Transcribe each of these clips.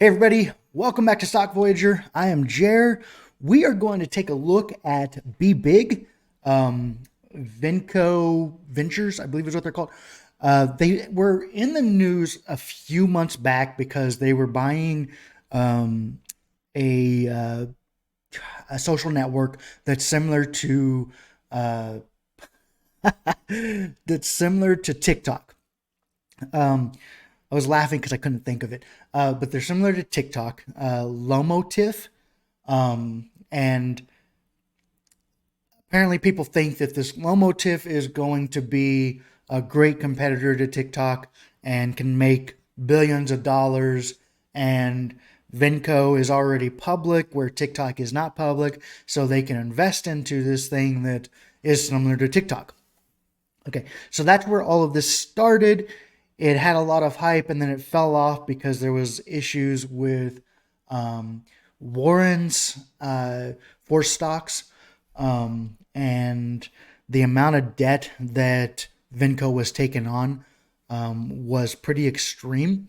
Hey everybody, welcome back to Stock Voyager. I am Jer. We are going to take a look at BBIG, Vinco Ventures, I believe is what they're called. They were in the news a few months back because they were buying a uh, a social network that's similar to uh, TikTok. Um, I was laughing because I couldn't think of it, but they're similar to TikTok, Lomotif, and apparently people think that this Lomotif is going to be a great competitor to TikTok and can make billions of dollars. And Vinco is already public where TikTok is not public, so they can invest into this thing that is similar to TikTok. Okay, so that's where all of this started. It had a lot of hype, and then it fell off because there was issues with um, warrants for stocks, and the amount of debt that Vinco was taking on was pretty extreme,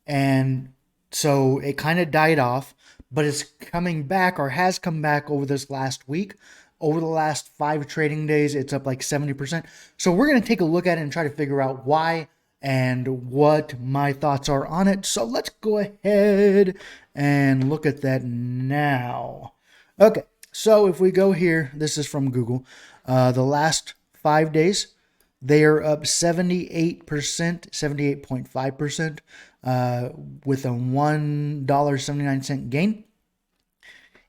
and so it kind of died off. But it's coming back, or has come back over this last week. Over the last 5 trading days, it's up like 70%. So we're going to take a look at it and try to figure out why and what my thoughts are on it. So let's go ahead and look at that now. Okay, so if we go here, this is from Google. The last 5 days, they are up 78%, 78.5%, with a $1.79 gain.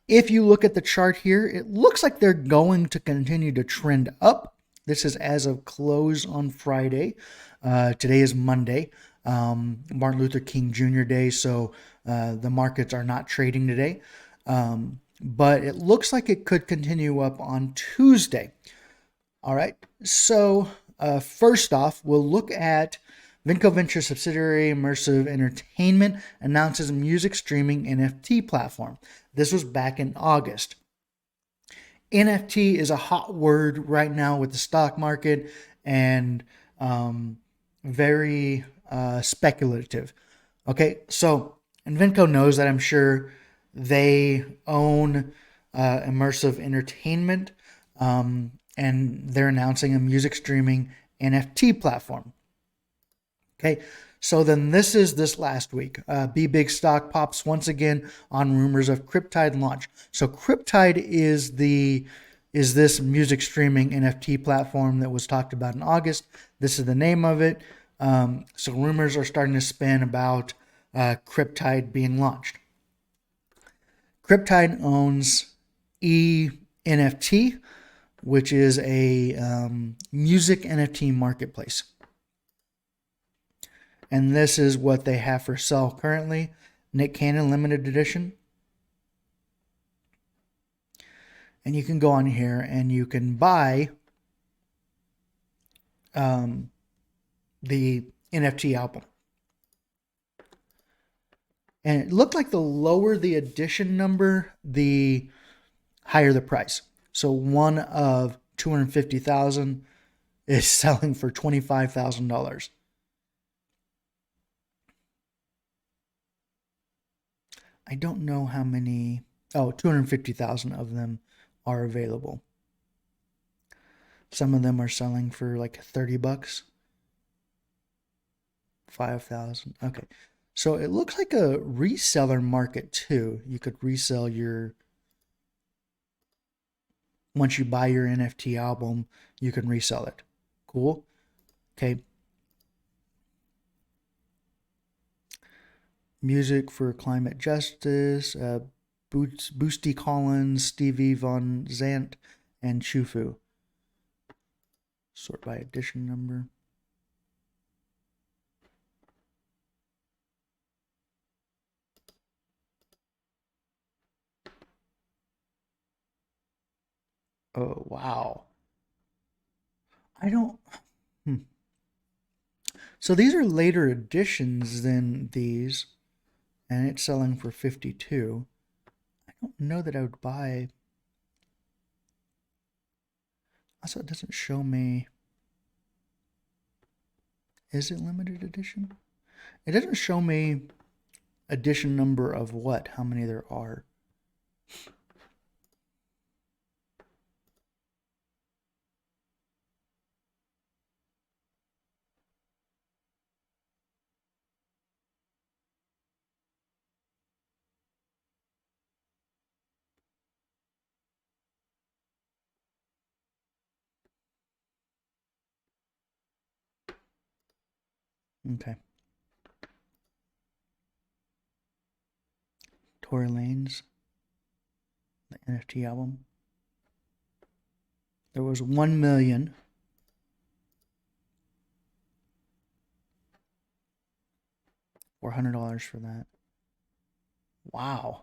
If you look at the chart here, it looks like they're going to continue to trend up. This is as of close on Friday. Today is Monday, Martin Luther King Jr. Day, so the markets are not trading today. But it looks like it could continue up on Tuesday. All right, so first off, we'll look at Vinco Venture subsidiary Immersive Entertainment announces a music streaming NFT platform. This was back in August. NFT is a hot word right now with the stock market and very speculative. Okay, so and Vinco knows that, I'm sure. They own Immersive Entertainment, and they're announcing a music streaming NFT platform. Okay, so then this last week. BBIG stock pops once again on rumors of Cryptide launch. So Cryptide is this music streaming NFT platform that was talked about in August. This is the name of it. So rumors are starting to spin about Cryptide being launched. Cryptide owns NFT, which is a music NFT marketplace. And this is what they have for sale currently. Nick Cannon limited edition. And you can go on here and you can buy the NFT album. And it looked like the lower the edition number, the higher the price. So one of 250,000 is selling for $25,000. I don't know how many. 250,000 of them are available. Some of them are selling for like $30. 5,000. Okay. So it looks like a reseller market too. You could resell once you buy your NFT album, you can resell it. Cool. Okay. Music for climate justice, Boosty Collins, Stevie Von Zandt, and Chufu. Sort by edition number. Oh, wow. I don't. Hmm. So these are later editions than these, and it's selling for 52. I don't know that I would buy. Also, it doesn't show me. Is it limited edition? It doesn't show me edition number of what? How many there are? Okay. Tory Lanez, the NFT album. There was 1,400,000 for that. Wow.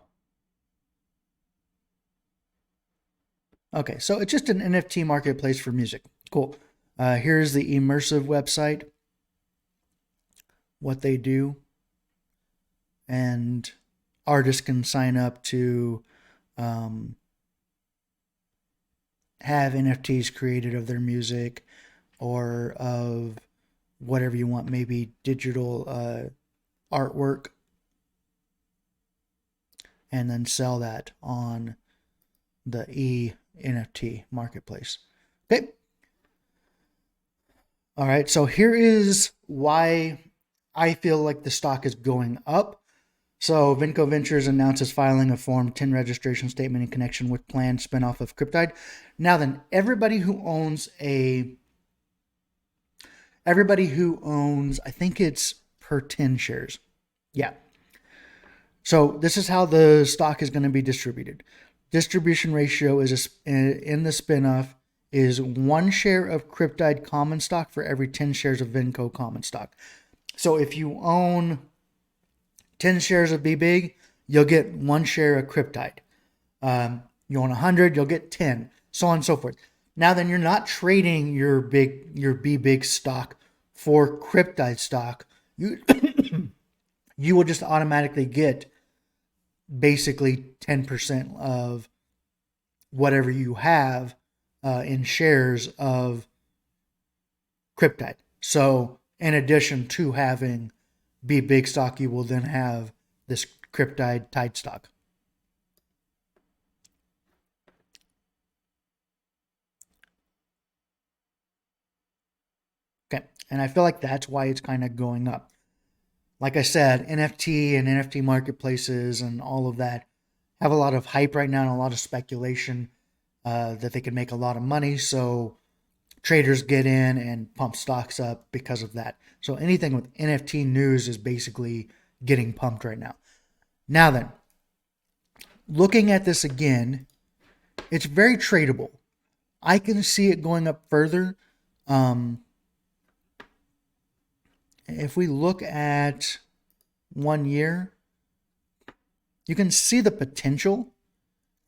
Okay, so it's just an NFT marketplace for music. Cool. Here's the immersive website, what they do, and artists can sign up to have NFTs created of their music or of whatever you want, maybe digital artwork, and then sell that on the NFT marketplace. Okay. All right. So here is why I feel like the stock is going up. So Vinco Ventures announces filing a Form 10 registration statement in connection with planned spinoff of Cryptide. Now then, everybody who owns, I think it's per 10 shares. Yeah. So this is how the stock is going to be distributed. Distribution ratio is in the spinoff is 1 share of Kryptide common stock for every 10 shares of Vinco common stock. So if you own 10 shares of BBIG, you'll get 1 share of Kryptide. You own 100, you'll get 10, so on and so forth. Now then, you're not trading your BBIG stock for Kryptide stock. You you will just automatically get basically 10% of whatever you have in shares of Kryptide. So in addition to having BBIG stock, you will then have this Kryptide stock. Okay, and I feel like that's why it's kind of going up. Like I said, NFT and NFT marketplaces and all of that have a lot of hype right now and a lot of speculation that they can make a lot of money. So traders get in and pump stocks up because of that. So anything with NFT news is basically getting pumped right now. Now then, looking at this again, it's very tradable. I can see it going up further. If we look at 1 year, you can see the potential,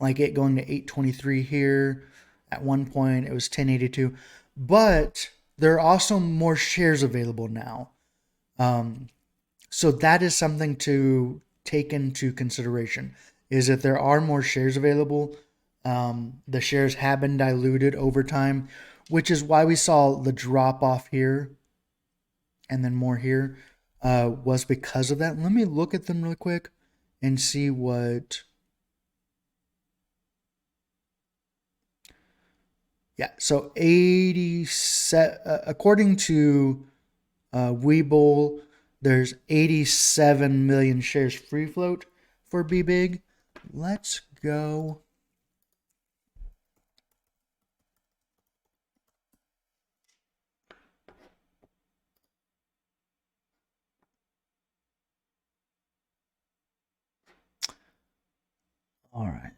like it going to 823 here. At one point, it was 1082, but there are also more shares available now. So that is something to take into consideration, is that there are more shares available. The shares have been diluted over time, which is why we saw the drop off here and then more here, was because of that. Let me look at them real quick and see what. Yeah, so 87, according to Webull, there's 87 million shares free float for BBIG. Let's go. All right.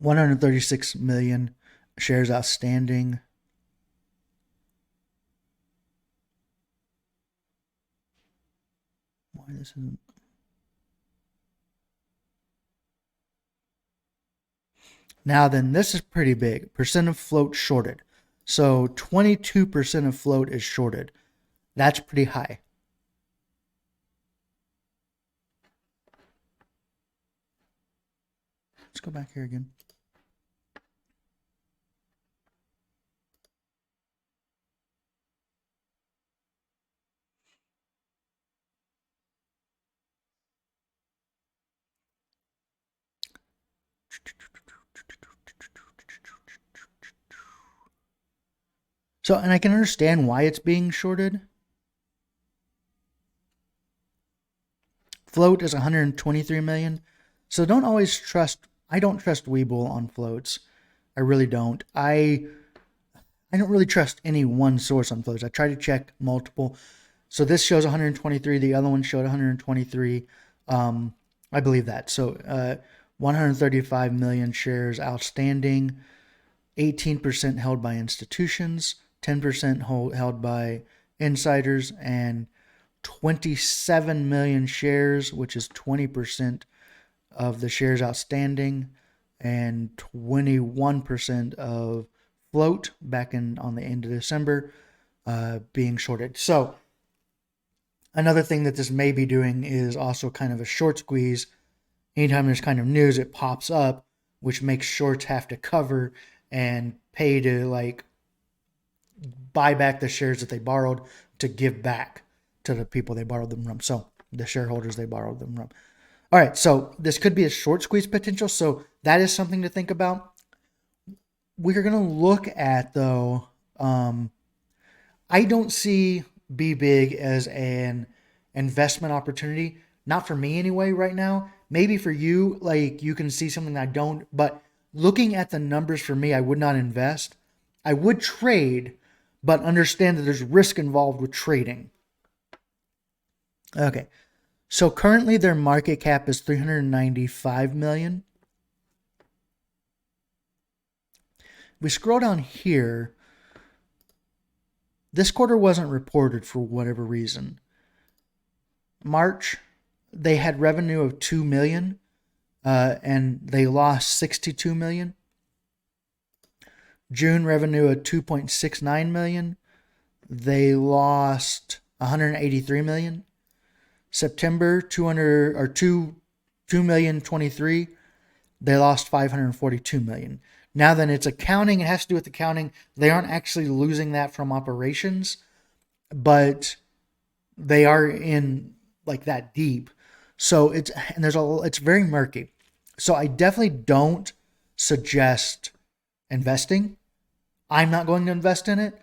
136 million shares outstanding. Why this isn't. Now then, this is pretty big. Percent of float shorted. So 22% of float is shorted. That's pretty high. Let's go back here again. So, and I can understand why it's being shorted. Float is 123 million. So don't always trust. I don't trust Webull on floats. I really don't. I don't really trust any one source on floats. I try to check multiple. So this shows 123. The other one showed 123. I believe that. So 135 million shares outstanding. 18% held by institutions. 10% held by insiders, and 27 million shares, which is 20% of the shares outstanding, and 21% of float back on the end of December being shorted. So another thing that this may be doing is also kind of a short squeeze. Anytime there's kind of news, it pops up, which makes shorts have to cover and pay to like buy back the shares that they borrowed to give back to the people they borrowed them from. So the shareholders they borrowed them from. All right, so this could be a short squeeze potential. So that is something to think about. We're going to look at, though, I don't see BBIG as an investment opportunity. Not for me anyway right now. Maybe for you, like you can see something I don't. But looking at the numbers for me, I would not invest. I would trade, but understand that there's risk involved with trading. Okay. So currently their market cap is 395 million. We scroll down here. This quarter wasn't reported for whatever reason. March, they had revenue of 2 million, and they lost 62 million. June revenue of 2.69 million. They lost 183 million. September 2,023,000. They lost 542 million. Now then, it's accounting. It has to do with accounting. They aren't actually losing that from operations, but they are in like that deep. So it's very murky. So I definitely don't suggest investing. I'm not going to invest in it.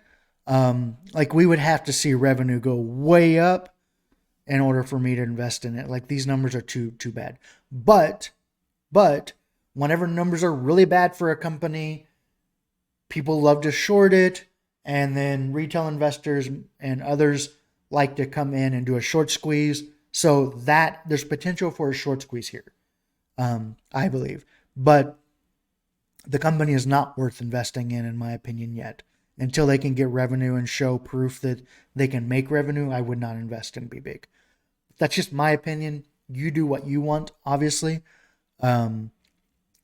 Like we would have to see revenue go way up in order for me to invest in it. Like these numbers are too bad. But whenever numbers are really bad for a company, people love to short it, and then retail investors and others like to come in and do a short squeeze. So that there's potential for a short squeeze here, I believe. But the company is not worth investing in my opinion, yet. Until they can get revenue and show proof that they can make revenue, I would not invest in BBIG. That's just my opinion. You do what you want, obviously.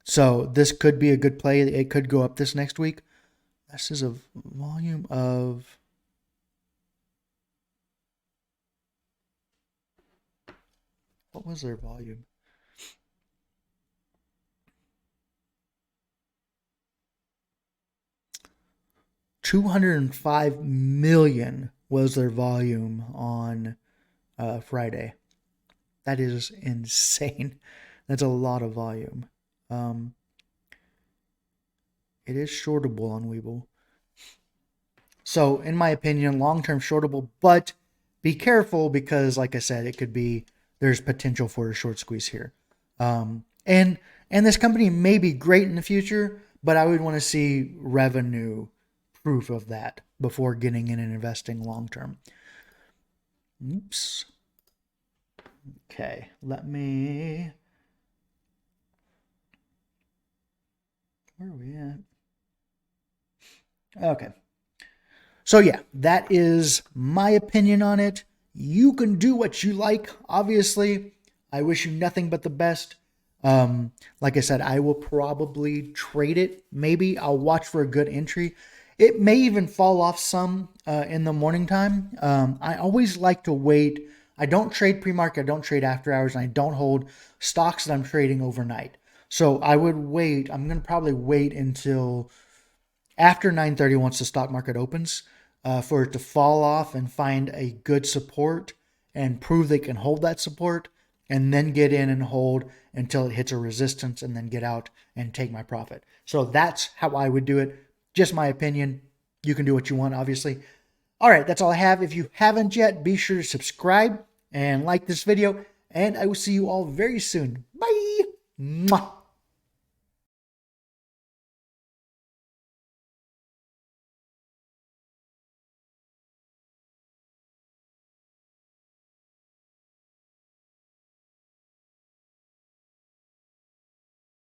So this could be a good play. It could go up this next week. This is a volume of... What was their volume? $205 million was their volume on Friday. That is insane. That's a lot of volume. It is shortable on Webull. So, in my opinion, long-term shortable, but be careful because, like I said, it could be there's potential for a short squeeze here. And this company may be great in the future, but I would want to see revenue proof of that before getting in and investing long-term. Oops. Okay, let me... Where are we at? Okay. So yeah, that is my opinion on it. You can do what you like, obviously. I wish you nothing but the best. Like I said, I will probably trade it. Maybe I'll watch for a good entry. It may even fall off some in the morning time. I always like to wait. I don't trade pre-market. I don't trade after hours. And I don't hold stocks that I'm trading overnight. So I would wait. I'm going to probably wait until after 9:30 once the stock market opens for it to fall off and find a good support and prove they can hold that support. and then get in and hold until it hits a resistance and then get out and take my profit. So that's how I would do it. Just my opinion. You can do what you want, obviously. All right, that's all I have. If you haven't yet, be sure to subscribe and like this video, and I will see you all very soon. Bye. Mwah.